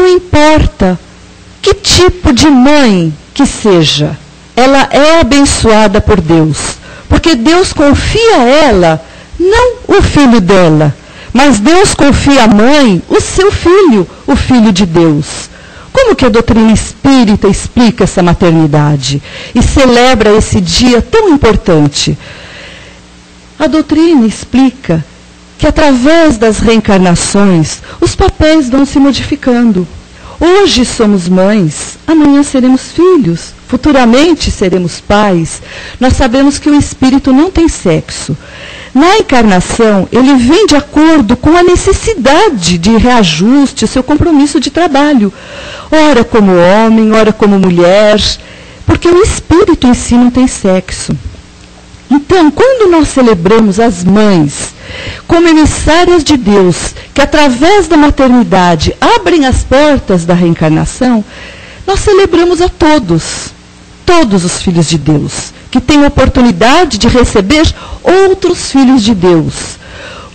não importa que tipo de mãe que seja, ela é abençoada por Deus. Porque Deus confia a ela, não o filho dela, mas Deus confia à mãe o seu filho, o filho de Deus. Como que a doutrina espírita explica essa maternidade e celebra esse dia tão importante? A doutrina explica que através das reencarnações, os papéis vão se modificando. Hoje somos mães, amanhã seremos filhos, futuramente seremos pais. Nós sabemos que o espírito não tem sexo. Na encarnação, ele vem de acordo com a necessidade de reajuste, o seu compromisso de trabalho. Ora como homem, ora como mulher, porque o espírito em si não tem sexo. Então, quando nós celebramos as mães como emissárias de Deus, que através da maternidade abrem as portas da reencarnação, nós celebramos a todos os filhos de Deus, que têm a oportunidade de receber outros filhos de Deus.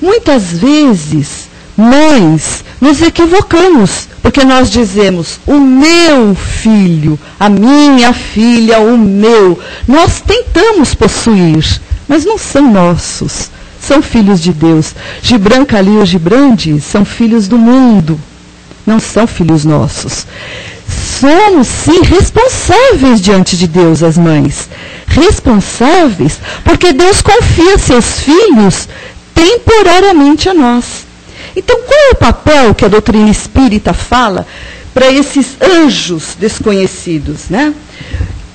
Muitas vezes, mães, nos equivocamos, porque nós dizemos, o meu filho, a minha filha, o meu. Nós tentamos possuir, mas não são nossos, são filhos de Deus. Gibran Khalil Gibran são filhos do mundo, não são filhos nossos. Somos, sim, responsáveis diante de Deus, as mães. Responsáveis, porque Deus confia seus filhos temporariamente a nós. Então, qual é o papel que a doutrina espírita fala para esses anjos desconhecidos, né?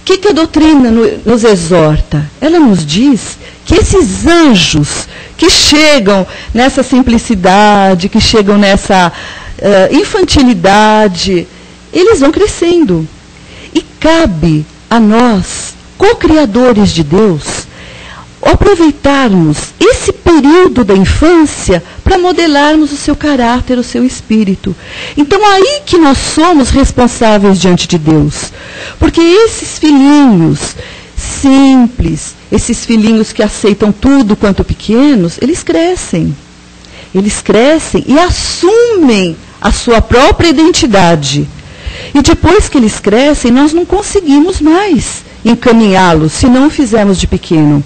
O que a doutrina nos exorta? Ela nos diz que esses anjos que chegam nessa simplicidade, que chegam nessa infantilidade, eles vão crescendo. E cabe a nós, co-criadores de Deus, aproveitarmos esse período da infância para modelarmos o seu caráter, o seu espírito. Então, aí que nós somos responsáveis diante de Deus. Porque esses filhinhos simples, esses filhinhos que aceitam tudo quanto pequenos, eles crescem. Eles crescem e assumem a sua própria identidade. E depois que eles crescem, nós não conseguimos mais encaminhá-los, se não o fizermos de pequeno.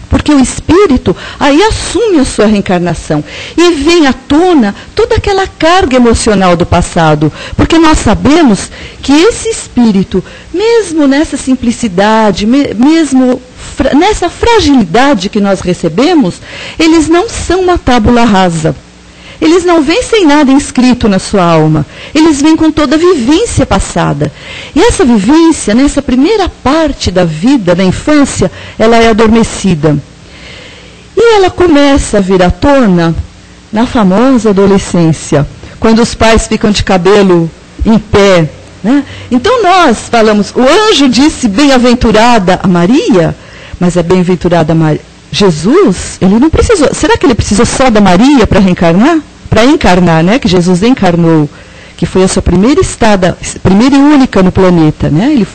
Porque o espírito aí assume a sua reencarnação e vem à tona toda aquela carga emocional do passado. Porque nós sabemos que esse espírito, mesmo nessa simplicidade, mesmo nessa fragilidade que nós recebemos, eles não são uma tábula rasa. Eles não vêm sem nada inscrito na sua alma. Eles vêm com toda a vivência passada. E essa vivência, nessa primeira parte da vida, da infância, ela é adormecida. E ela começa a vir à tona na famosa adolescência, quando os pais ficam de cabelo em pé. Né? Então nós falamos, o anjo disse bem-aventurada a Maria, mas é bem-aventurada Maria. Jesus, ele não precisou. Será que ele precisou só da Maria para reencarnar? Para encarnar, né? Que Jesus encarnou, que foi a sua primeira estada, primeira e única no planeta, né? Ele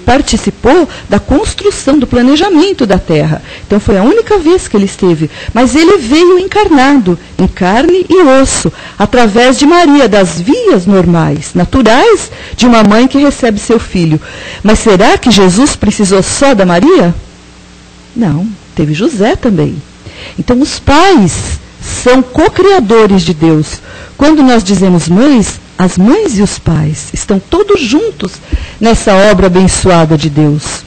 participou da construção, do planejamento da Terra. Então foi a única vez que ele esteve. Mas ele veio encarnado, em carne e osso, através de Maria, das vias normais, naturais, de uma mãe que recebe seu filho. Mas será que Jesus precisou só da Maria? Não, teve José também. Então os pais são co-criadores de Deus. Quando nós dizemos mães, as mães e os pais estão todos juntos nessa obra abençoada de Deus.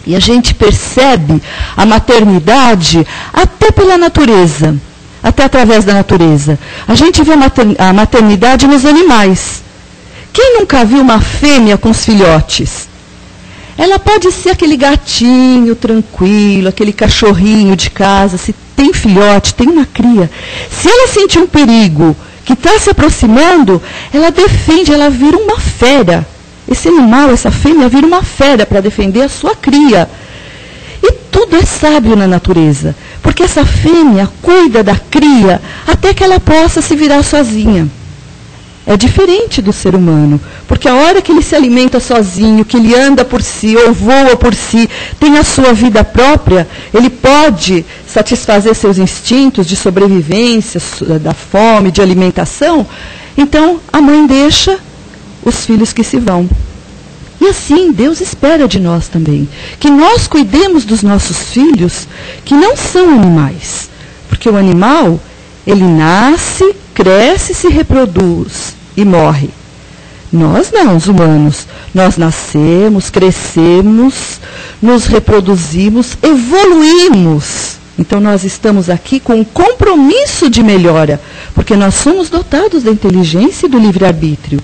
E a gente percebe a maternidade até pela natureza, até através da natureza. A gente vê a maternidade nos animais. Quem nunca viu uma fêmea com os filhotes? Ela pode ser aquele gatinho tranquilo, aquele cachorrinho de casa, se tem filhote, tem uma cria. Se ela sentir um perigo que está se aproximando, ela defende, ela vira uma fera. Esse animal, essa fêmea, vira uma fera para defender a sua cria. E tudo é sábio na natureza, porque essa fêmea cuida da cria até que ela possa se virar sozinha. é diferente do ser humano, porque a hora que ele se alimenta sozinho, que ele anda por si ou voa por si, tem a sua vida própria, ele pode satisfazer seus instintos de sobrevivência, da fome, de alimentação. Então, a mãe deixa os filhos que se vão. E assim, Deus espera de nós também, que nós cuidemos dos nossos filhos, que não são animais. Porque o animal, ele nasce, cresce, se reproduz e morre. Nós não, os humanos, nós nascemos, crescemos, nos reproduzimos, evoluímos. Então nós estamos aqui com um compromisso de melhora, porque nós somos dotados da inteligência e do livre-arbítrio.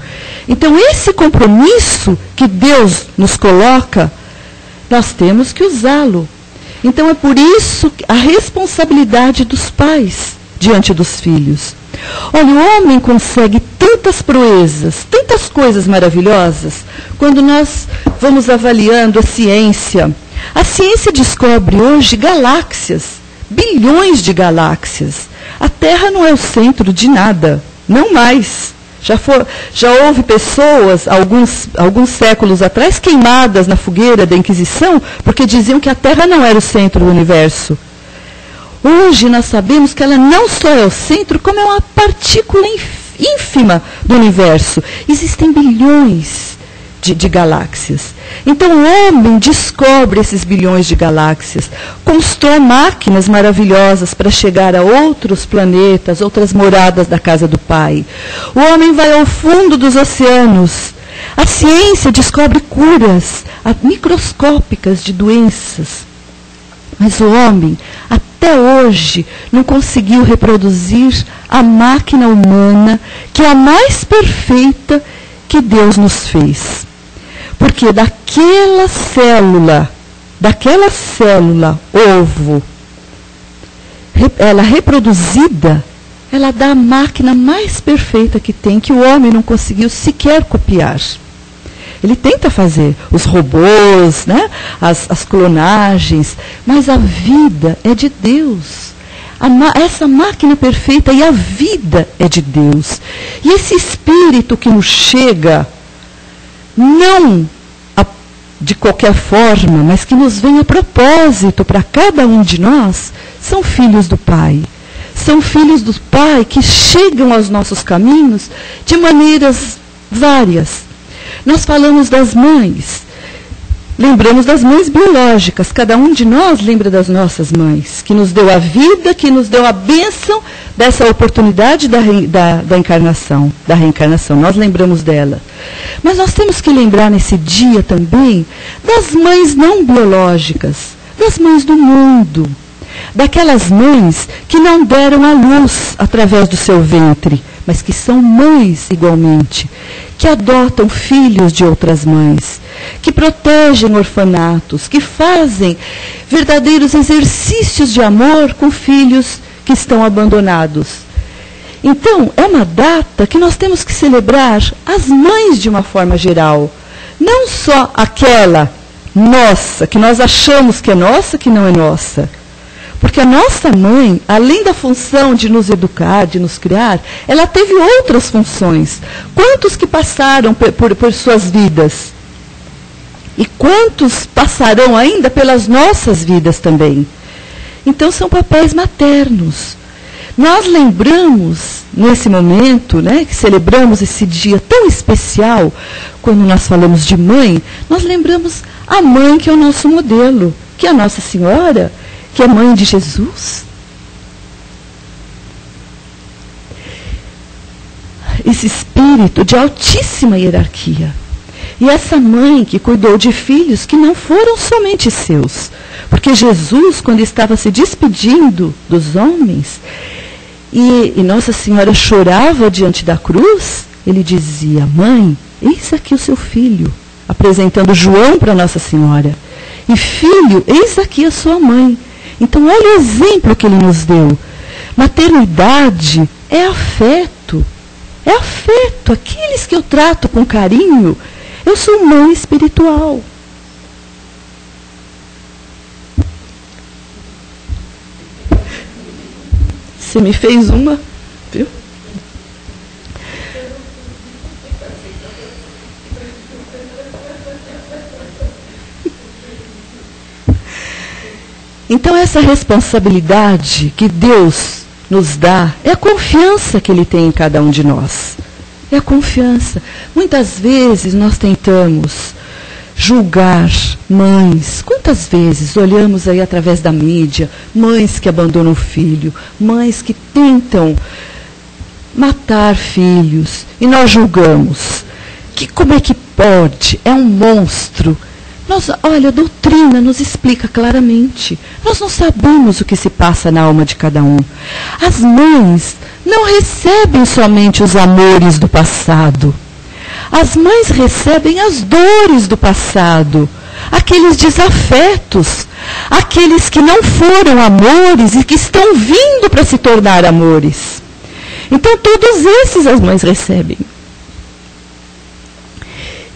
Então esse compromisso que Deus nos coloca, nós temos que usá-lo. Então é por isso a responsabilidade dos pais diante dos filhos. Olha, o homem consegue tantas proezas, tantas coisas maravilhosas, quando nós vamos avaliando a ciência. A ciência descobre hoje galáxias, bilhões de galáxias. A Terra não é o centro de nada, não mais. Já houve pessoas, alguns séculos atrás, queimadas na fogueira da Inquisição, porque diziam que a Terra não era o centro do universo. Hoje nós sabemos que ela não só é o centro, como é uma partícula ínfima do universo. Existem bilhões de galáxias. Então o homem descobre esses bilhões de galáxias, constrói máquinas maravilhosas para chegar a outros planetas, outras moradas da casa do Pai. O homem vai ao fundo dos oceanos. A ciência descobre curas microscópicas de doenças. Mas o homem, até hoje, não conseguiu reproduzir a máquina humana, que é a mais perfeita que Deus nos fez. Porque daquela célula ovo, ela reproduzida, ela dá a máquina mais perfeita que tem, que o homem não conseguiu sequer copiar. Ele tenta fazer os robôs, né, as clonagens, mas a vida é de Deus. Essa máquina perfeita e a vida é de Deus. E esse espírito que nos chega, não de qualquer forma, mas que nos vem a propósito para cada um de nós, são filhos do Pai. São filhos do Pai que chegam aos nossos caminhos de maneiras várias. Nós falamos das mães, lembramos das mães biológicas, cada um de nós lembra das nossas mães, que nos deu a vida, que nos deu a bênção dessa oportunidade da encarnação, da reencarnação, nós lembramos dela. Mas nós temos que lembrar nesse dia também das mães não biológicas, das mães do mundo, daquelas mães que não deram a luz através do seu ventre, mas que são mães igualmente, que adotam filhos de outras mães, que protegem orfanatos, que fazem verdadeiros exercícios de amor com filhos que estão abandonados. Então, é uma data que nós temos que celebrar as mães de uma forma geral. Não só aquela nossa, que nós achamos que é nossa, que não é nossa. Porque a nossa mãe, além da função de nos educar, de nos criar, ela teve outras funções. Quantos que passaram por suas vidas? E quantos passarão ainda pelas nossas vidas também? Então, são papéis maternos. Nós lembramos, nesse momento, né, que celebramos esse dia tão especial, quando nós falamos de mãe, nós lembramos a mãe que é o nosso modelo, que é a Nossa Senhora, que é mãe de Jesus. Esse espírito de altíssima hierarquia. E essa mãe que cuidou de filhos que não foram somente seus. Porque Jesus, quando estava se despedindo dos homens, e Nossa Senhora chorava diante da cruz, ele dizia: mãe, eis aqui o seu filho, apresentando João para Nossa Senhora. E filho, eis aqui a sua mãe. Então, olha o exemplo que ele nos deu. Maternidade é afeto. É afeto. Aqueles que eu trato com carinho, eu sou mãe espiritual. Você me fez uma, viu? Então essa responsabilidade que Deus nos dá é a confiança que Ele tem em cada um de nós. É a confiança. Muitas vezes nós tentamos julgar mães. Quantas vezes olhamos aí através da mídia, mães que abandonam o filho, mães que tentam matar filhos, e nós julgamos. Como é que pode? É um monstro. Olha, a doutrina nos explica claramente. Nós não sabemos o que se passa na alma de cada um. As mães não recebem somente os amores do passado. As mães recebem as dores do passado, aqueles desafetos, aqueles que não foram amores e que estão vindo para se tornar amores. Então, todos esses as mães recebem.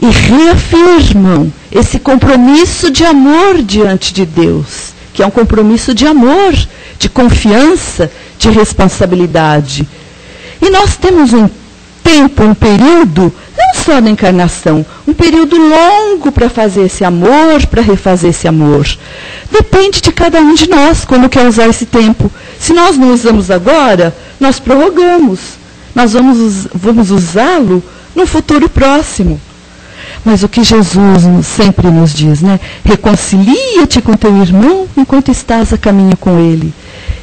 E reafirmam esse compromisso de amor diante de Deus, que é um compromisso de amor, de confiança, de responsabilidade. E nós temos um tempo, um período, não só na encarnação, um período longo para fazer esse amor, para refazer esse amor. Depende de cada um de nós como quer usar esse tempo. Se nós não usamos agora, nós prorrogamos. Nós vamos usá-lo no futuro próximo. Mas o que Jesus sempre nos diz, né? Reconcilia-te com teu irmão enquanto estás a caminho com ele.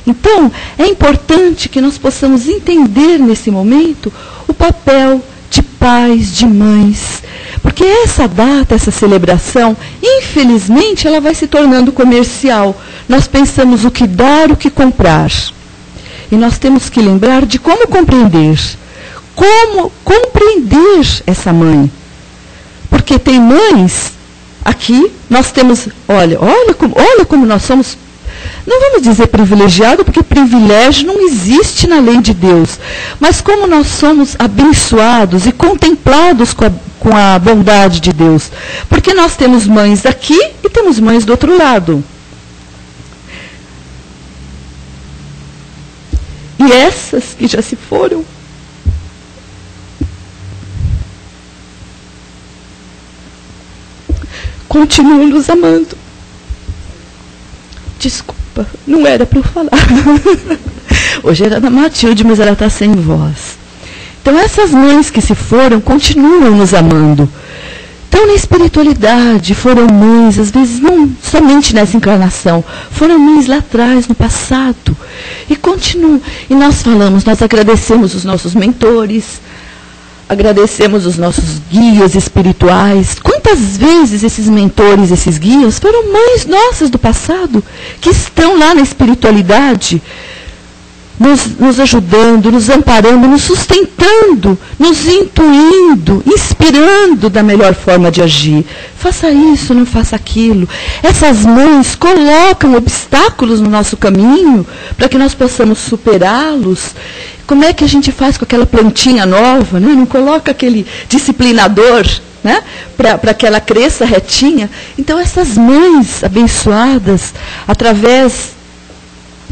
Então, é importante que nós possamos entender nesse momento o papel de pais, de mães. Porque essa data, essa celebração, infelizmente, ela vai se tornando comercial. Nós pensamos o que dar, o que comprar. E nós temos que lembrar de como compreender. Como compreender essa mãe. Porque tem mães, aqui, nós temos, olha como nós somos, não vamos dizer privilegiado, porque privilégio não existe na lei de Deus, mas como nós somos abençoados e contemplados com a bondade de Deus, porque nós temos mães aqui e temos mães do outro lado. E essas que já se foram, continuam nos amando. Desculpa, não era para eu falar. Hoje era da Matilde, mas ela está sem voz. Então essas mães que se foram continuam nos amando. Então na espiritualidade foram mães, às vezes não somente nessa encarnação, foram mães lá atrás, no passado. E continuam. E nós agradecemos os nossos mentores, agradecemos os nossos guias espirituais. Quantas vezes esses mentores, esses guias, foram mães nossas do passado, que estão lá na espiritualidade, nos ajudando, nos amparando, nos sustentando, nos intuindo, inspirando da melhor forma de agir. Faça isso, não faça aquilo. Essas mães colocam obstáculos no nosso caminho para que nós possamos superá-los. Como é que a gente faz com aquela plantinha nova, né? Não coloca aquele disciplinador, né? Para que ela cresça retinha. Então essas mães abençoadas, através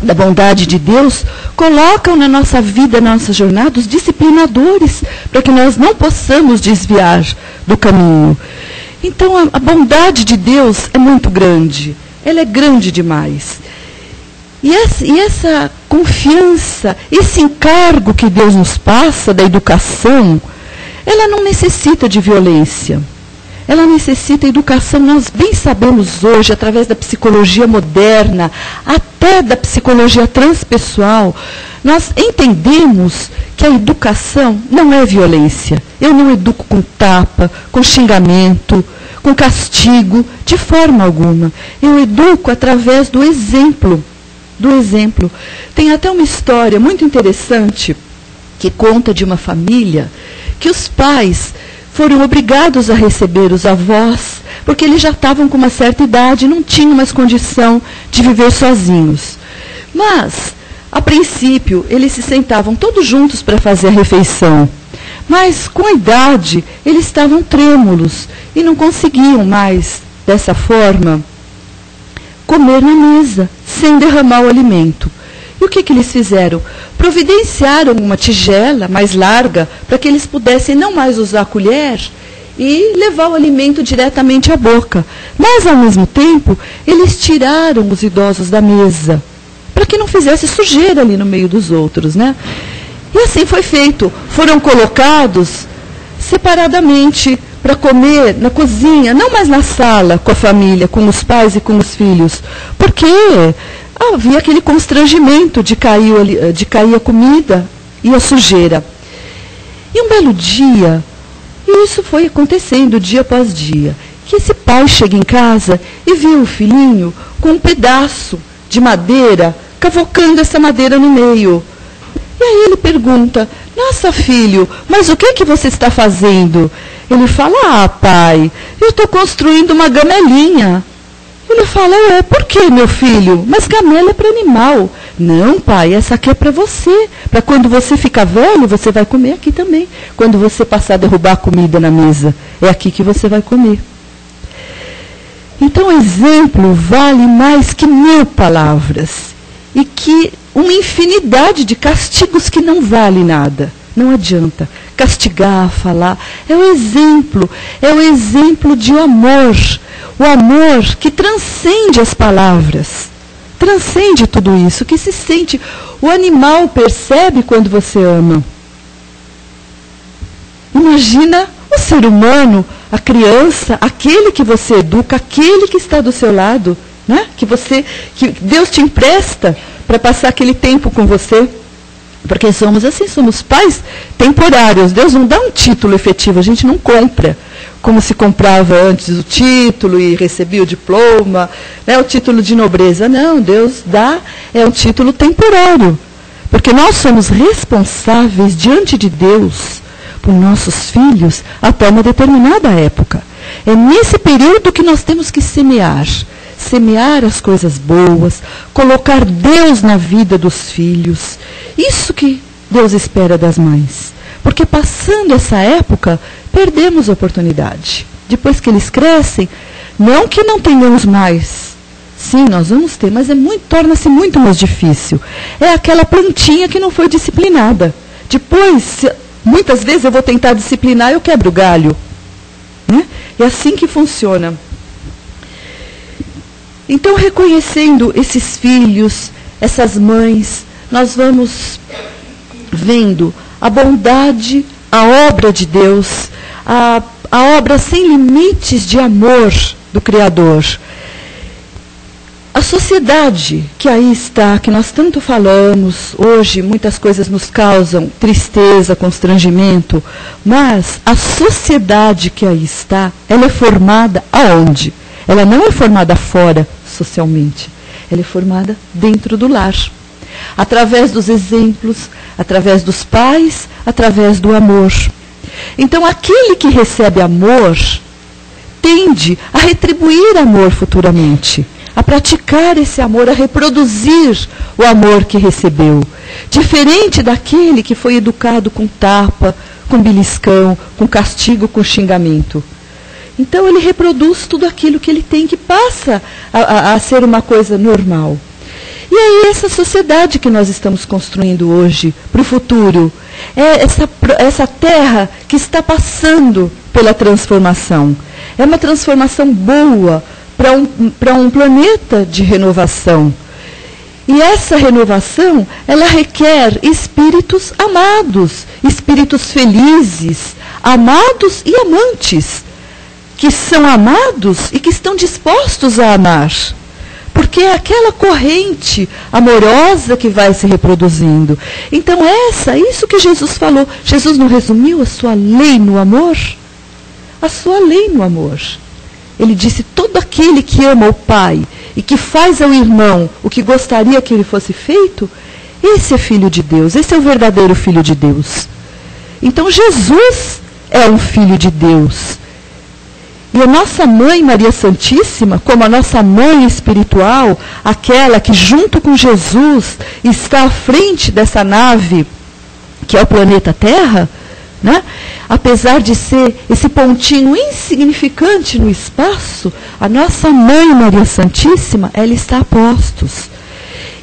da bondade de Deus, colocam na nossa vida, na nossa jornada, os disciplinadores, para que nós não possamos desviar do caminho. Então a bondade de Deus é muito grande. Ela é grande demais. E essa confiança, esse encargo que Deus nos passa da educação, ela não necessita de violência. Ela necessita educação. Nós bem sabemos hoje, através da psicologia moderna, até da psicologia transpessoal, nós entendemos que a educação não é violência. Eu não educo com tapa, com xingamento, com castigo, de forma alguma. Eu educo através do exemplo. Tem até uma história muito interessante que conta de uma família que os pais foram obrigados a receber os avós, porque eles já estavam com uma certa idade e não tinham mais condição de viver sozinhos. Mas, a princípio, eles se sentavam todos juntos para fazer a refeição. Mas, com a idade, eles estavam trêmulos e não conseguiam mais, dessa forma, comer na mesa, sem derramar o alimento. E o que eles fizeram? Providenciaram uma tigela mais larga para que eles pudessem não mais usar a colher e levar o alimento diretamente à boca. Mas, ao mesmo tempo, eles tiraram os idosos da mesa, para que não fizesse sujeira ali no meio dos outros, né? E assim foi feito. Foram colocados separadamente para comer na cozinha, não mais na sala com a família, com os pais e com os filhos, porque havia aquele constrangimento de cair a comida e a sujeira. E um belo dia, e isso foi acontecendo dia após dia, que esse pai chega em casa e vê o filhinho com um pedaço de madeira, cavocando essa madeira no meio. E aí ele pergunta: nossa, filho, mas o que você está fazendo? Ele fala: ah, pai, eu estou construindo uma gamelinha. Ele fala: por que, meu filho? Mas gamela é para animal. Não, pai, essa aqui é para você. Para quando você ficar velho, você vai comer aqui também. Quando você passar a derrubar a comida na mesa, é aqui que você vai comer. Então, o exemplo vale mais que 1000 palavras. E que uma infinidade de castigos que não vale nada. Não adianta castigar, falar. É o exemplo de amor. O amor que transcende as palavras. Transcende tudo isso, que se sente. O animal percebe quando você ama. Imagina o ser humano, a criança, aquele que você educa, aquele que está do seu lado, né? Que Deus te empresta para passar aquele tempo com você. Porque somos pais temporários. Deus não dá um título efetivo, a gente não compra. Como se comprava antes o título e recebia o diploma, né, o título de nobreza. Não, Deus dá, é um título temporário. Porque nós somos responsáveis diante de Deus por nossos filhos até uma determinada época. É nesse período que nós temos que semear as coisas boas, colocar Deus na vida dos filhos. Isso que Deus espera das mães. Porque passando essa época, perdemos a oportunidade. Depois que eles crescem, não que não tenhamos mais. Sim, nós vamos ter, mas torna-se muito mais difícil. É aquela plantinha que não foi disciplinada. Depois, muitas vezes eu vou tentar disciplinar e eu quebro o galho. Né? É assim que funciona. Então, reconhecendo esses filhos, essas mães, nós vamos vendo a bondade, a obra de Deus, a obra sem limites de amor do Criador. A sociedade que aí está, que nós tanto falamos, hoje muitas coisas nos causam tristeza, constrangimento, mas a sociedade que aí está, ela é formada aonde? Ela não é formada fora, socialmente. Ela é formada dentro do lar. Através dos exemplos, através dos pais, através do amor. Então, aquele que recebe amor, tende a retribuir amor futuramente. A praticar esse amor, a reproduzir o amor que recebeu. Diferente daquele que foi educado com tapa, com beliscão, com castigo, com xingamento. Então ele reproduz tudo aquilo que ele tem, que passa a ser uma coisa normal. E é essa sociedade que nós estamos construindo hoje, para o futuro. É essa terra que está passando pela transformação. É uma transformação boa para um planeta de renovação. E essa renovação, ela requer espíritos amados, espíritos felizes, amados e amantes, que são amados e que estão dispostos a amar. Porque é aquela corrente amorosa que vai se reproduzindo. Então isso que Jesus falou. Jesus não resumiu a sua lei no amor? A sua lei no amor. Ele disse: todo aquele que ama o Pai e que faz ao irmão o que gostaria que ele fosse feito, esse é filho de Deus, esse é o verdadeiro filho de Deus. Então Jesus é um filho de Deus. E a nossa mãe Maria Santíssima, como a nossa mãe espiritual, aquela que junto com Jesus está à frente dessa nave, que é o planeta Terra, né? Apesar de ser esse pontinho insignificante no espaço, a nossa mãe Maria Santíssima, ela está a postos.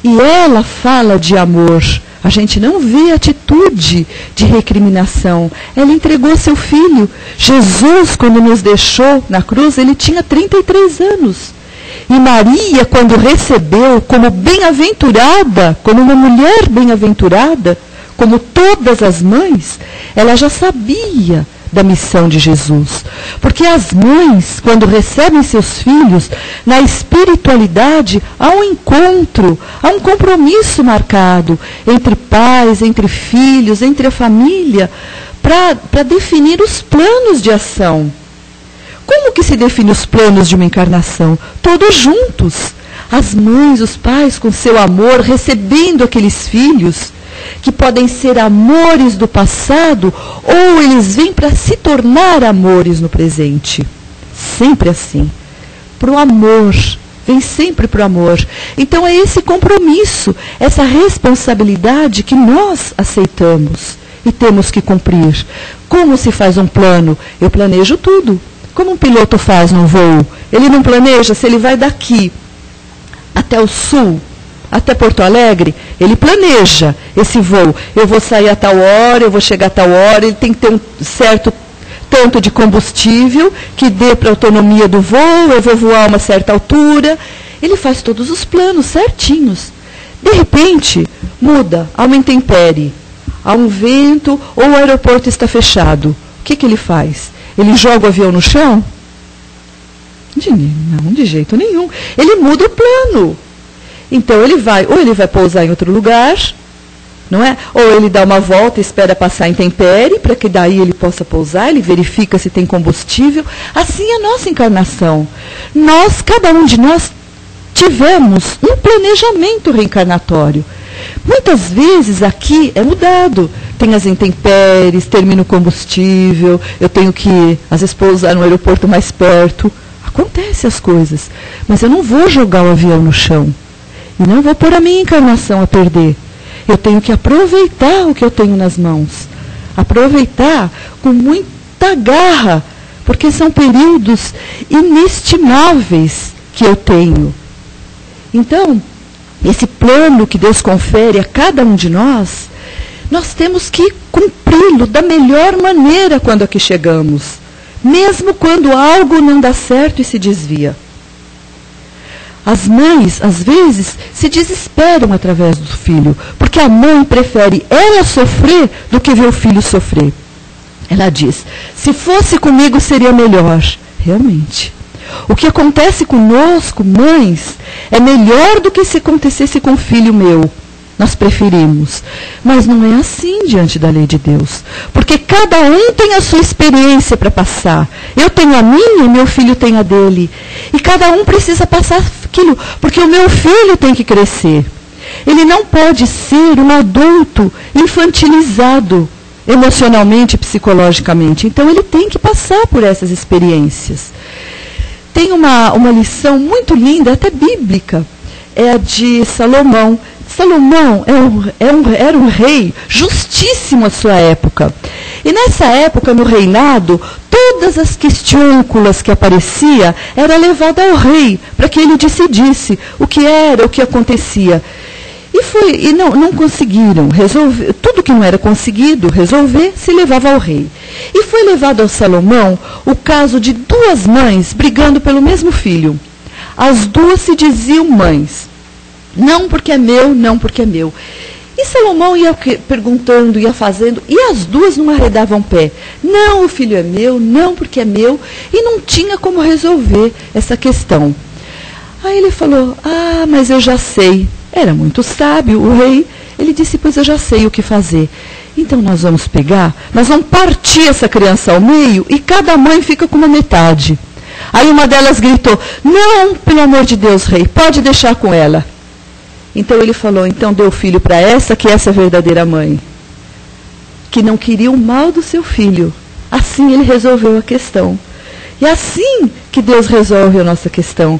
E ela fala de amor A gente não vê atitude de recriminação. Ela entregou seu filho. Jesus, quando nos deixou na cruz, ele tinha 33 anos. E Maria, quando recebeu como bem-aventurada, como uma mulher bem-aventurada, como todas as mães, ela já sabia da missão de Jesus. Porque as mães, quando recebem seus filhos, na espiritualidade, há um encontro, há um compromisso marcado entre pais, entre filhos, entre a família, para definir os planos de ação. Como que se define os planos de uma encarnação? Todos juntos. As mães, os pais, com seu amor, recebendo aqueles filhos, que podem ser amores do passado, ou eles vêm para se tornar amores no presente. Sempre assim. Para o amor. Vem sempre para o amor. Então é esse compromisso, essa responsabilidade que nós aceitamos e temos que cumprir. Como se faz um plano? Eu planejo tudo. Como um piloto faz num voo? Ele não planeja se ele vai daqui até o sul, até Porto Alegre, ele planeja esse voo. Eu vou sair a tal hora, eu vou chegar a tal hora, ele tem que ter um certo tanto de combustível que dê para a autonomia do voo, eu vou voar a uma certa altura. Ele faz todos os planos certinhos. De repente, muda, há uma intempérie, há um vento ou o aeroporto está fechado. O que ele faz? Ele joga o avião no chão? Não, de jeito nenhum. Ele muda o plano. Então ou ele vai pousar em outro lugar, não é? Ou ele dá uma volta e espera passar a intempérie, para que daí ele possa pousar, ele verifica se tem combustível. Assim é a nossa encarnação. Cada um de nós, tivemos um planejamento reencarnatório. Muitas vezes aqui é mudado. Tem as intempéries, termina o combustível, eu tenho que, às vezes, pousar no aeroporto mais perto. Acontece as coisas. Mas eu não vou jogar o avião no chão. E não vou pôr a minha encarnação a perder. Eu tenho que aproveitar o que eu tenho nas mãos. Aproveitar com muita garra, porque são períodos inestimáveis que eu tenho. Então, esse plano que Deus confere a cada um de nós, nós temos que cumpri-lo da melhor maneira quando aqui chegamos, mesmo quando algo não dá certo e se desvia. As mães, às vezes, se desesperam através do filho, porque a mãe prefere ela sofrer do que ver o filho sofrer. Ela diz, se fosse comigo seria melhor. Realmente. O que acontece conosco, mães, é melhor do que se acontecesse com o filho meu. Nós preferimos. Mas não é assim diante da lei de Deus. Porque cada um tem a sua experiência para passar. Eu tenho a minha e meu filho tem a dele. E cada um precisa passar aquilo. Porque o meu filho tem que crescer. Ele não pode ser um adulto infantilizado emocionalmente e psicologicamente. Então ele tem que passar por essas experiências. Tem uma lição muito linda, até bíblica, é a de Salomão. Salomão era um rei justíssimo à sua época. E nessa época, no reinado, todas as questiúnculas que aparecia era levada ao rei, para que ele decidisse o que era, o que acontecia. E não conseguiram resolver, tudo que não era conseguido resolver, se levava ao rei. E foi levado ao Salomão o caso de duas mães brigando pelo mesmo filho. As duas se diziam mães. Não porque é meu, não porque é meu. E Salomão ia perguntando, ia fazendo, e as duas não arredavam pé. Não, o filho é meu, não porque é meu, e não tinha como resolver essa questão. Aí ele falou, mas eu já sei. Era muito sábio o rei. Ele disse, pois eu já sei o que fazer. Então nós vamos partir essa criança ao meio e cada mãe fica com uma metade. Aí uma delas gritou, não, pelo amor de Deus, rei, pode deixar com ela. Então ele falou, então dê o filho para essa, que essa é a verdadeira mãe. Que não queria o mal do seu filho. Assim ele resolveu a questão. E é assim que Deus resolve a nossa questão.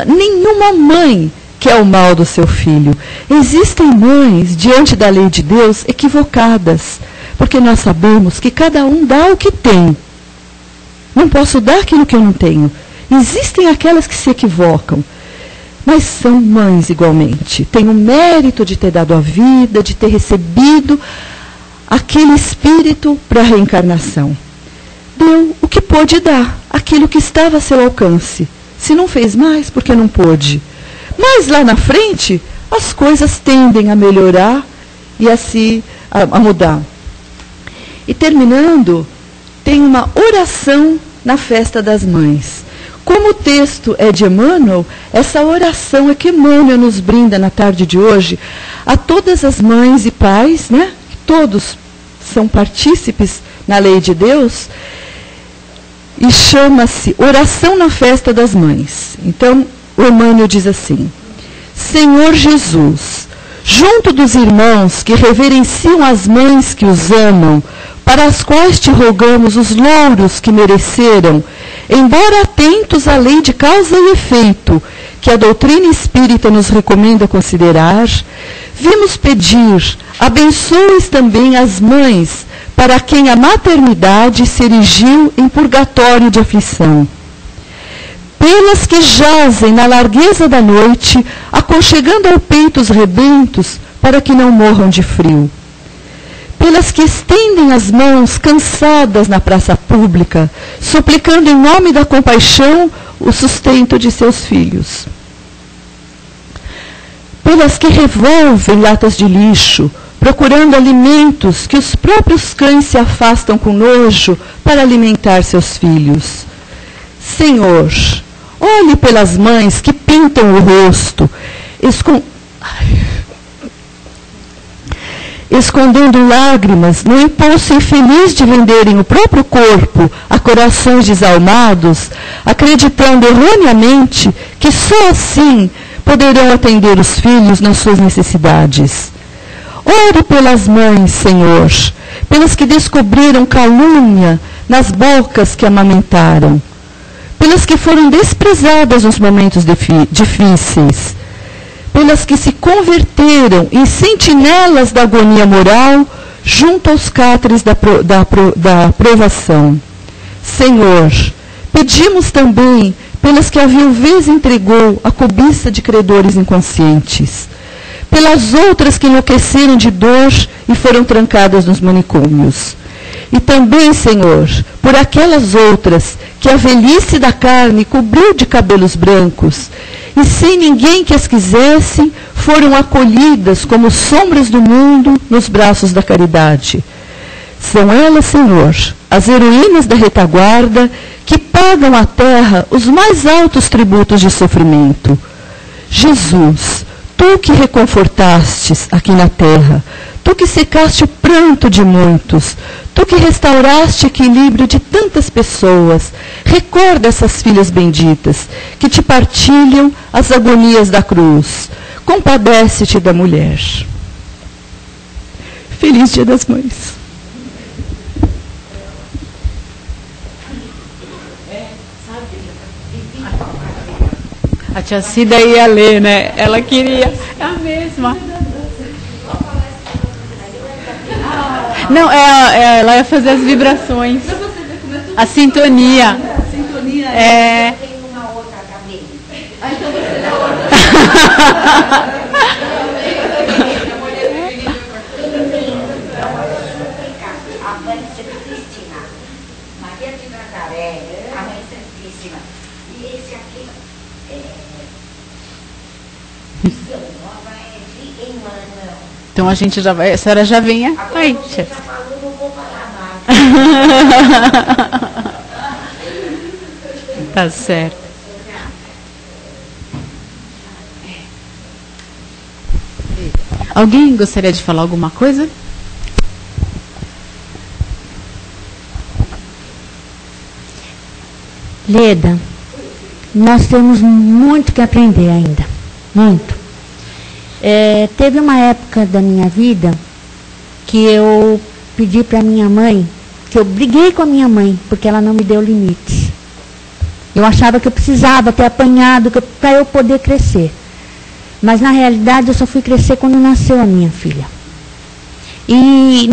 Nenhuma mãe quer o mal do seu filho. Existem mães, diante da lei de Deus, equivocadas. Porque nós sabemos que cada um dá o que tem. Não posso dar aquilo que eu não tenho. Existem aquelas que se equivocam. mas são mães igualmente. Têm o mérito de ter dado a vida, de ter recebido aquele espírito para a reencarnação. Deu o que pôde dar, aquilo que estava a seu alcance. Se não fez mais, porque não pôde. Mas lá na frente, as coisas tendem a melhorar e a mudar. E terminando, tem uma oração na festa das mães. Como o texto é de Emmanuel, essa oração é que Emmanuel nos brinda na tarde de hoje a todas as mães e pais, né? Que todos são partícipes na lei de Deus, e chama-se Oração na Festa das Mães. Então, o Emmanuel diz assim: Senhor Jesus, junto dos irmãos que reverenciam as mães que os amam, para as quais te rogamos os louros que mereceram, embora atentos à lei de causa e efeito, que a doutrina espírita nos recomenda considerar, vimos pedir, abençoes também as mães, para quem a maternidade se erigiu em purgatório de aflição. Pelas que jazem na largueza da noite, aconchegando ao peito os rebentos, para que não morram de frio. Pelas que estendem as mãos cansadas na praça pública, suplicando em nome da compaixão o sustento de seus filhos. Pelas que revolvem latas de lixo, procurando alimentos que os próprios cães se afastam com nojo para alimentar seus filhos. Senhor, olhe pelas mães que pintam o rosto, escondendo lágrimas no impulso infeliz de venderem o próprio corpo a corações desalmados, acreditando erroneamente que só assim poderão atender os filhos nas suas necessidades. Ore pelas mães, Senhor, pelas que descobriram calúnia nas bocas que amamentaram, pelas que foram desprezadas nos momentos difíceis, pelas que se converteram em sentinelas da agonia moral junto aos cátares da provação. Senhor, pedimos também pelas que a viuvez entregou a cobiça de credores inconscientes, pelas outras que enlouqueceram de dor e foram trancadas nos manicômios. E também, Senhor, por aquelas outras que a velhice da carne cobriu de cabelos brancos, e sem ninguém que as quisesse, foram acolhidas como sombras do mundo nos braços da caridade. São elas, Senhor, as heroínas da retaguarda, que pagam à terra os mais altos tributos de sofrimento. Jesus, tu que reconfortastes aqui na terra, tu que secaste o pranto de muitos, tu que restauraste o equilíbrio de tantas pessoas, recorda essas filhas benditas que te partilham as agonias da cruz. Compadece-te da mulher. Feliz Dia das Mães. A tia Cida ia ler, né? Ela queria. É a mesma. Não, ela ia fazer as vibrações. A sintonia. É. Tem uma outra também. Então você dá outra. A mãe Santíssima, Maria de Nazaré, a mãe Santíssima. E esse aqui nova é de Emmanuel. Então a gente já vai. A senhora já vem aí, Você já falou, não vou falar mais. Tá certo. Alguém gostaria de falar alguma coisa? Leda, nós temos muito que aprender ainda, muito. Teve uma época da minha vida que eu pedi para minha mãe, que eu briguei com a minha mãe, porque ela não me deu limites. Eu achava que eu precisava ter apanhado para eu poder crescer. Mas na realidade eu só fui crescer quando nasceu a minha filha. E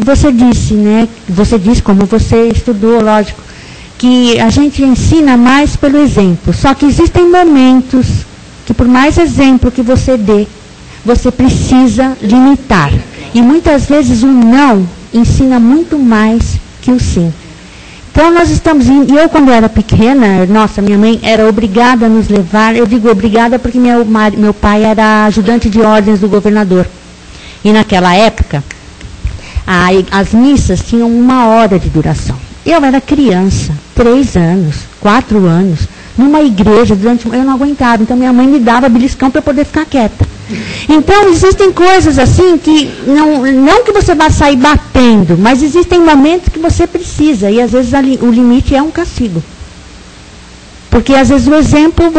você disse, né? Você disse, como você estudou, lógico, que a gente ensina mais pelo exemplo. Só que existem momentos que por mais exemplo que você dê, você precisa limitar. E muitas vezes o não ensina muito mais que o sim. Então nós estamos indo, e eu quando era pequena, nossa, minha mãe era obrigada a nos levar, eu digo obrigada porque meu pai era ajudante de ordens do governador. E naquela época, as missas tinham 1 hora de duração. Eu era criança, 3 anos, 4 anos, numa igreja, eu não aguentava, então minha mãe me dava beliscão para eu poder ficar quieta. Então existem coisas assim que, não que você vá sair batendo, mas existem momentos que você precisa, e às vezes o limite é um castigo. Porque às vezes o exemplo,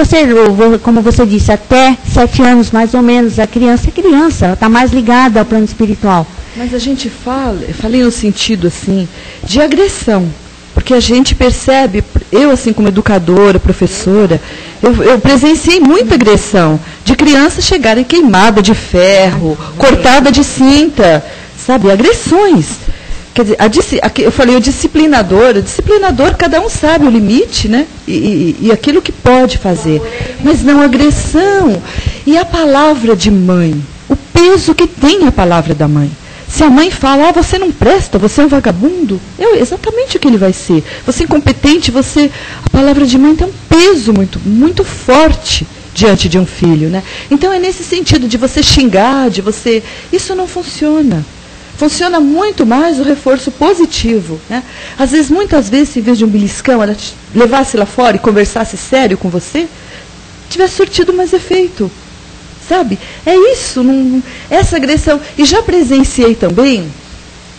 como você disse, até 7 anos mais ou menos, a criança é criança, ela está mais ligada ao plano espiritual. Mas a gente falei no sentido assim, de agressão. Porque a gente percebe, eu assim como educadora, professora, eu presenciei muita agressão de crianças chegarem queimada de ferro, cortada de cinta, sabe, agressões. Quer dizer, eu falei o disciplinador, cada um sabe o limite, né? E aquilo que pode fazer, mas não agressão. E a palavra de mãe, o peso que tem a palavra da mãe. Se a mãe fala, você não presta, você é um vagabundo, é exatamente o que ele vai ser. Você é incompetente, a palavra de mãe tem um peso muito, muito forte diante de um filho, né? Então é nesse sentido de você xingar, isso não funciona. Funciona muito mais o reforço positivo, né? Às vezes, muitas vezes, em vez de um beliscão, ela te levasse lá fora e conversasse sério com você, tivesse surtido mais efeito. Sabe? É isso, essa agressão. E já presenciei também,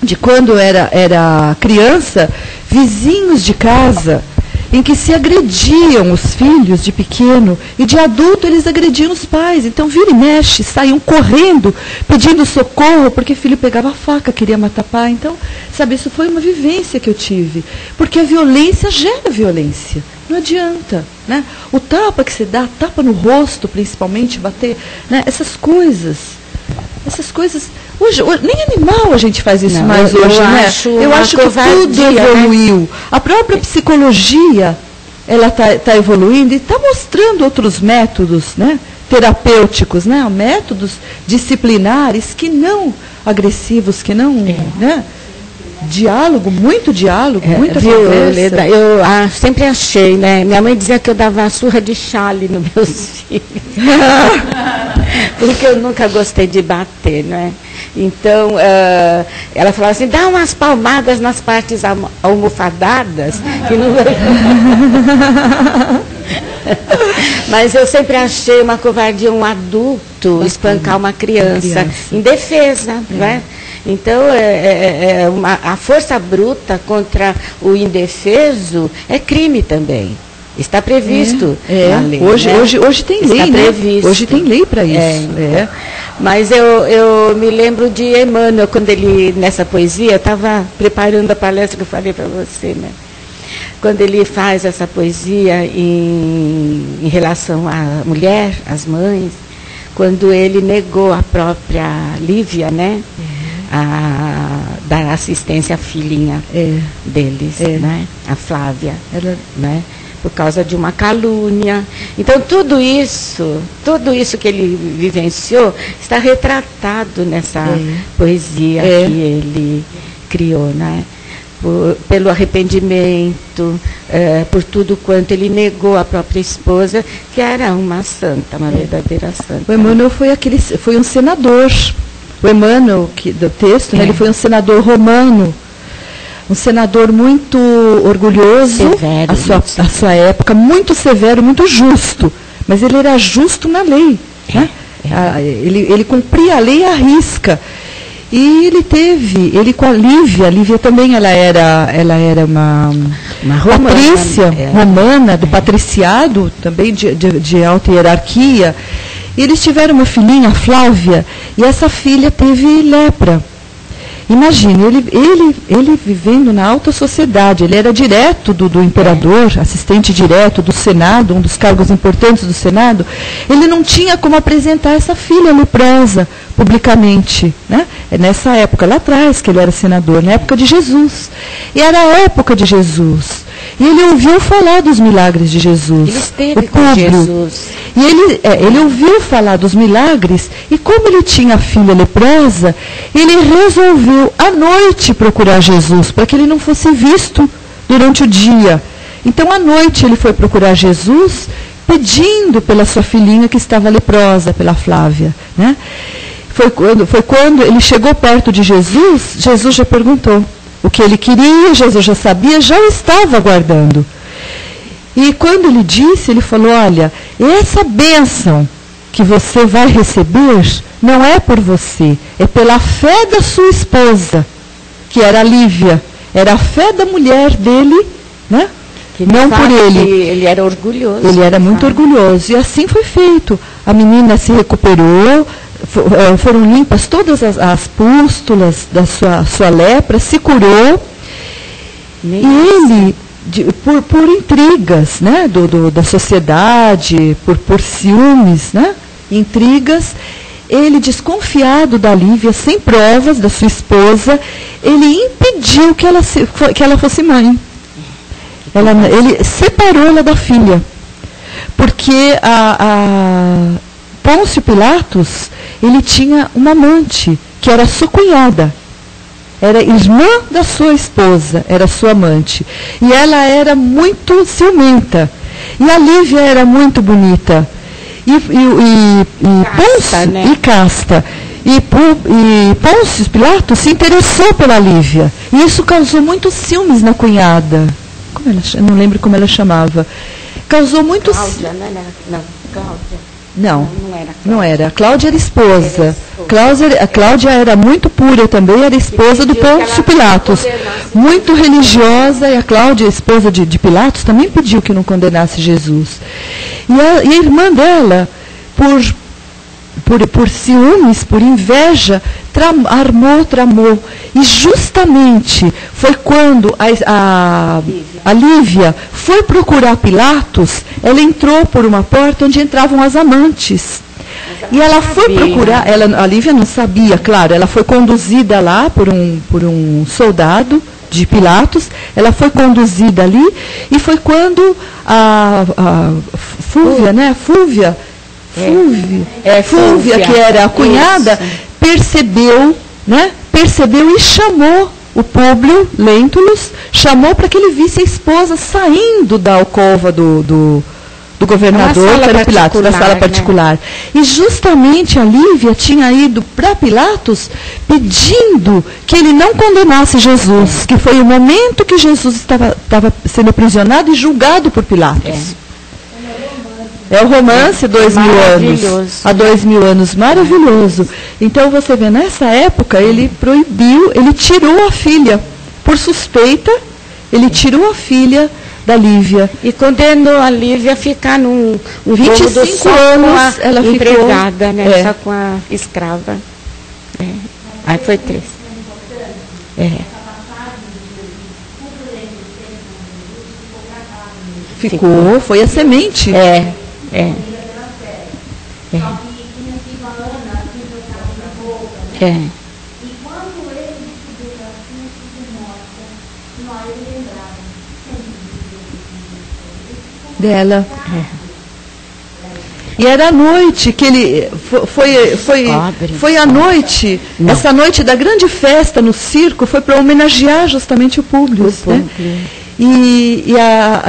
de quando era criança, vizinhos de casa, em que se agrediam os filhos de pequeno, e de adulto eles agrediam os pais. Então, vira e mexe, saíam correndo, pedindo socorro, porque o filho pegava a faca, queria matar pai. Então, sabe, isso foi uma vivência que eu tive. Porque a violência gera violência. Não adianta, né? O tapa que você dá, tapa no rosto, principalmente, bater, né? Essas coisas, hoje nem animal a gente faz isso mais hoje, né? Eu acho que tudo evoluiu. Né? A própria psicologia, ela está evoluindo e está mostrando outros métodos, né? Terapêuticos, né? Métodos disciplinares que não agressivos, que não, né? Muito diálogo, muita conversa. Eu sempre achei, né? Minha mãe dizia que eu dava uma surra de chale nos meus filhos. Porque eu nunca gostei de bater, né? Então, ela falava assim, dá umas palmadas nas partes almofadadas, que não vai... Mas eu sempre achei uma covardia um adulto espancar uma criança indefesa, né? Então, a força bruta contra o indefeso é crime também. Está previsto na lei. Hoje tem lei, está previsto. Hoje tem lei para isso. Mas eu me lembro de Emmanuel, quando ele, nessa poesia, eu estava preparando a palestra que eu falei para você, né? Quando ele faz essa poesia em relação à mulher, às mães, quando ele negou a própria Lívia, né? A dar assistência à filhinha deles, né? A Flávia, né? Por causa de uma calúnia. Então, tudo isso que ele vivenciou está retratado nessa poesia que ele criou, né? Pelo arrependimento, por tudo quanto ele negou a própria esposa, que era uma santa, uma verdadeira santa. O Emmanuel foi um senador. O Emmanuel, do texto, né, ele foi um senador romano, um senador muito orgulhoso, à sua época, muito severo, muito justo, mas ele era justo na lei. Né? Ele cumpria a lei à risca. E ele com a Lívia também ela era uma patrícia romana, do patriciado, também de alta hierarquia. E eles tiveram uma filhinha, a Flávia, e essa filha teve lepra. Imagine, ele vivendo na alta sociedade, ele era direto do imperador, assistente direto do Senado, um dos cargos importantes do Senado, ele não tinha como apresentar essa filha leprosa publicamente, né? É nessa época, lá atrás, que ele era senador, na época de Jesus. E era a época de Jesus. E ele ouviu falar dos milagres de Jesus. Ele esteve com Jesus. E ele ouviu falar dos milagres, e como ele tinha a filha leprosa, ele resolveu à noite procurar Jesus, para que ele não fosse visto durante o dia. Então, à noite, ele foi procurar Jesus, pedindo pela sua filhinha que estava leprosa, pela Flávia, né? Foi quando ele chegou perto de Jesus, Jesus já perguntou o que ele queria, Jesus já sabia, já estava aguardando. E quando ele disse, ele falou, olha, essa bênção que você vai receber não é por você, é pela fé da sua esposa, que era a Lívia, era a fé da mulher dele, né? Não por ele. Ele era orgulhoso. Ele era muito orgulhoso. E assim foi feito. A menina se recuperou, foram limpas todas as pústulas da sua lepra, se curou. E ele, por intrigas, né, da sociedade, por ciúmes, né, intrigas, ele, desconfiado da Lívia, sem provas da sua esposa, ele impediu que ela fosse mãe. Ele separou ela da filha, porque Pôncio Pilatos, ele tinha uma amante, que era sua cunhada, era irmã da sua esposa, era sua amante, e ela era muito ciumenta, e a Lívia era muito bonita, casta. E Pôncio Pilatos se interessou pela Lívia, e isso causou muitos ciúmes na cunhada. Não lembro como ela chamava. Causou muitos... Cláudia, não, Cláudia. Não era. A Cláudia era esposa. A Cláudia era muito pura também, era esposa do Pôncio Pilatos. Muito religiosa, e a Cláudia, esposa de Pilatos, também pediu que não condenasse Jesus. E a irmã dela, por ciúmes, por inveja, tramou. E justamente foi quando a Lívia foi procurar Pilatos, ela entrou por uma porta onde entravam as amantes. E ela foi procurar, a Lívia não sabia, claro, ela foi conduzida lá por um soldado de Pilatos, ela foi conduzida ali, e foi quando a Fúvia, né? Fúvia, que era a cunhada, percebeu e chamou o Públio Lentulus, chamou para que ele visse a esposa saindo da alcova do governador, que era Pilatos, da sala particular. Né? E justamente a Lívia tinha ido para Pilatos pedindo que ele não condenasse Jesus, que foi o momento que Jesus estava sendo aprisionado e julgado por Pilatos. É o romance 2000 anos. Há 2000 anos, maravilhoso. Então você vê, nessa época ele proibiu, ele tirou a filha, por suspeita, ele tirou a filha da Lívia. E condenou a Lívia a ficar num 25 anos ela empregada, ficou, né? Só com a escrava. Aí foi 3. Ficou, foi a semente. E quando ele descobriu a fonte de morte, nós lembramos dela. E era a noite que ele foi a noite, essa noite da grande festa no circo, foi para homenagear justamente o Públio. Né? E a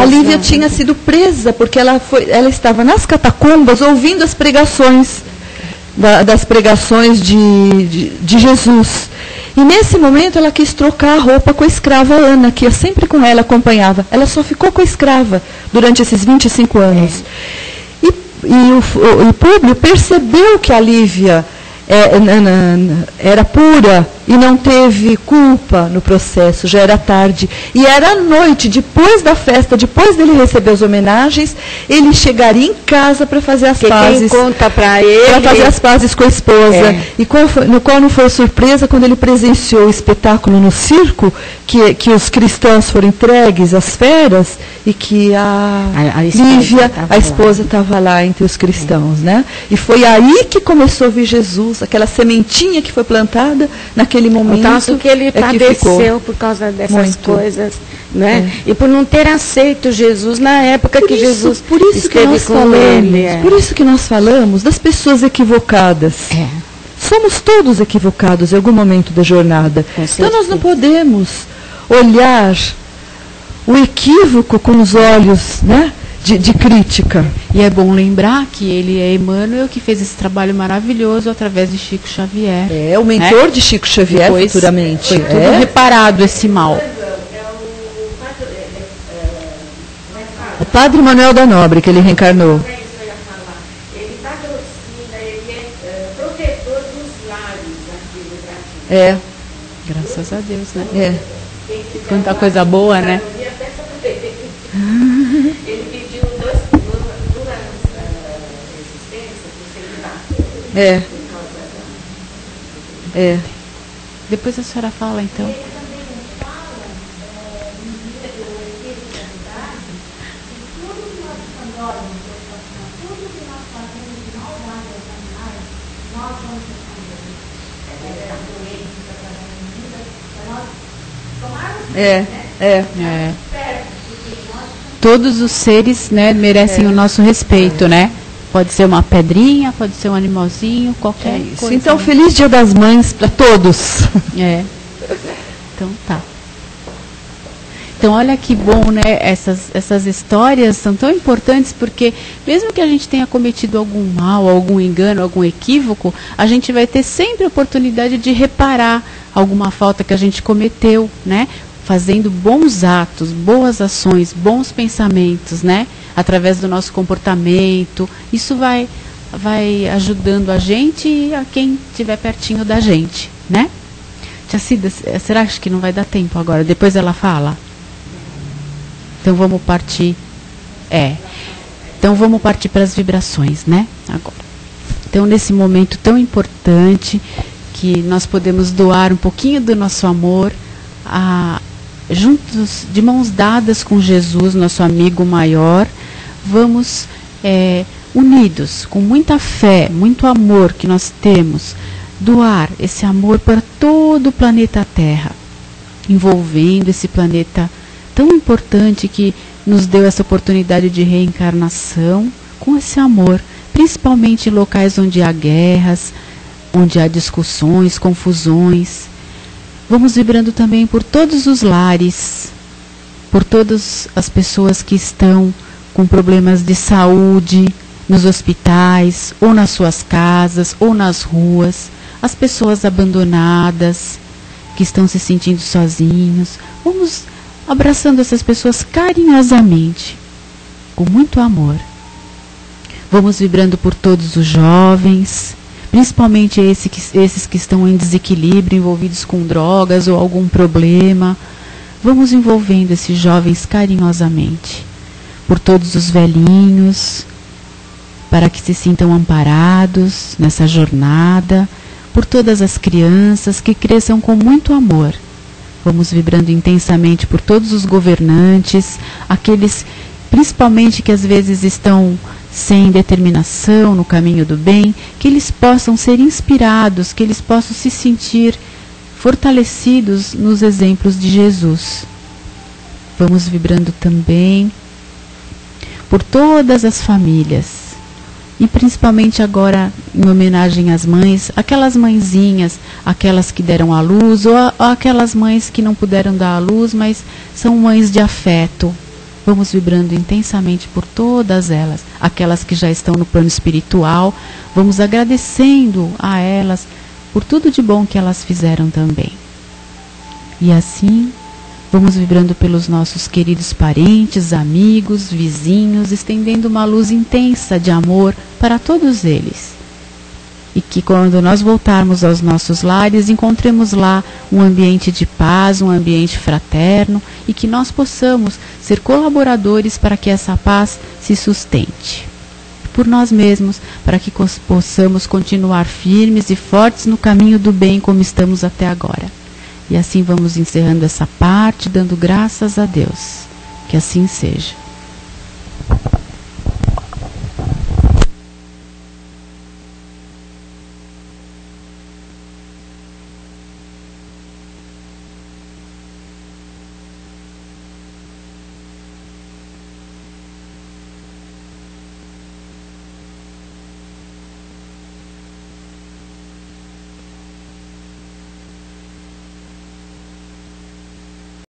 Lívia tinha sido presa porque ela estava nas catacumbas ouvindo as pregações das pregações de Jesus. E nesse momento ela quis trocar a roupa com a escrava Ana, que ia sempre com ela, acompanhava. Ela só ficou com a escrava durante esses 25 anos. E o Públio percebeu que a Lívia era pura e não teve culpa no processo, já era tarde. E era à noite, depois da festa, depois dele receber as homenagens, ele chegaria em casa para fazer as pazes. Quem conta para ele? Para fazer as pazes com a esposa. E no qual não foi surpresa quando ele presenciou o espetáculo no circo, que os cristãos foram entregues às feras e que a Lívia, a esposa, estava lá entre os cristãos. Né? E foi aí que começou a vir Jesus, aquela sementinha que foi plantada naquele naquele momento tanto que ele padeceu por causa dessas muito coisas, né? E por não ter aceito Jesus na época que Jesus esteve com ele. Por isso que nós falamos das pessoas equivocadas. Somos todos equivocados em algum momento da jornada. Então nós não podemos olhar o equívoco com os olhos, né, de crítica. E é bom lembrar que ele é Emmanuel, que fez esse trabalho maravilhoso através de Chico Xavier. É o mentor de Chico Xavier. Depois, futuramente. Foi tudo reparado esse mal. O Padre Manuel da Nobre, que ele reencarnou. Ele patrocina, ele é protetor dos lares aqui no Brasil. É. Graças a Deus, né? É. Quanta coisa boa, né? Ele pediu duas existências do celibato. É. Depois a senhora fala, então. Todos os seres, né, merecem o nosso respeito, né? Pode ser uma pedrinha, pode ser um animalzinho, qualquer coisa. Então, feliz Dia das Mães para todos. Então tá. Então olha que bom, né? Essas histórias são tão importantes porque mesmo que a gente tenha cometido algum mal, algum engano, algum equívoco, a gente vai ter sempre a oportunidade de reparar alguma falta que a gente cometeu, né? Fazendo bons atos, boas ações, bons pensamentos, né? Através do nosso comportamento. Isso vai ajudando a gente e a quem estiver pertinho da gente, né? Tia Cida, será que não vai dar tempo agora? Depois ela fala. Então vamos partir. Então vamos partir para as vibrações, né? Agora. Então nesse momento tão importante que nós podemos doar um pouquinho do nosso amor juntos, de mãos dadas com Jesus, nosso amigo maior, vamos unidos, com muita fé, muito amor que nós temos, doar esse amor para todo o planeta Terra, envolvendo esse planeta tão importante que nos deu essa oportunidade de reencarnação, com esse amor, principalmente em locais onde há guerras, onde há discussões, confusões. Vamos vibrando também por todos os lares, por todas as pessoas que estão com problemas de saúde, nos hospitais, ou nas suas casas, ou nas ruas, as pessoas abandonadas, que estão se sentindo sozinhos. Vamos abraçando essas pessoas carinhosamente, com muito amor. Vamos vibrando por todos os jovens, principalmente esses que estão em desequilíbrio, envolvidos com drogas ou algum problema. Vamos envolvendo esses jovens carinhosamente. Por todos os velhinhos, para que se sintam amparados nessa jornada. Por todas as crianças que cresçam com muito amor. Vamos vibrando intensamente por todos os governantes, aqueles principalmente que às vezes estão sem determinação no caminho do bem, que eles possam ser inspirados, que eles possam se sentir fortalecidos nos exemplos de Jesus. Vamos vibrando também por todas as famílias, e principalmente agora em homenagem às mães, aquelas mãezinhas, aquelas que deram à luz, ou aquelas mães que não puderam dar à luz, mas são mães de afeto. Vamos vibrando intensamente por todas elas, aquelas que já estão no plano espiritual, vamos agradecendo a elas por tudo de bom que elas fizeram também. E assim, vamos vibrando pelos nossos queridos parentes, amigos, vizinhos, estendendo uma luz intensa de amor para todos eles. E que quando nós voltarmos aos nossos lares, encontremos lá um ambiente de paz, um ambiente fraterno, e que nós possamos ser colaboradores para que essa paz se sustente. Por nós mesmos, para que possamos continuar firmes e fortes no caminho do bem como estamos até agora. E assim vamos encerrando essa parte, dando graças a Deus. Que assim seja.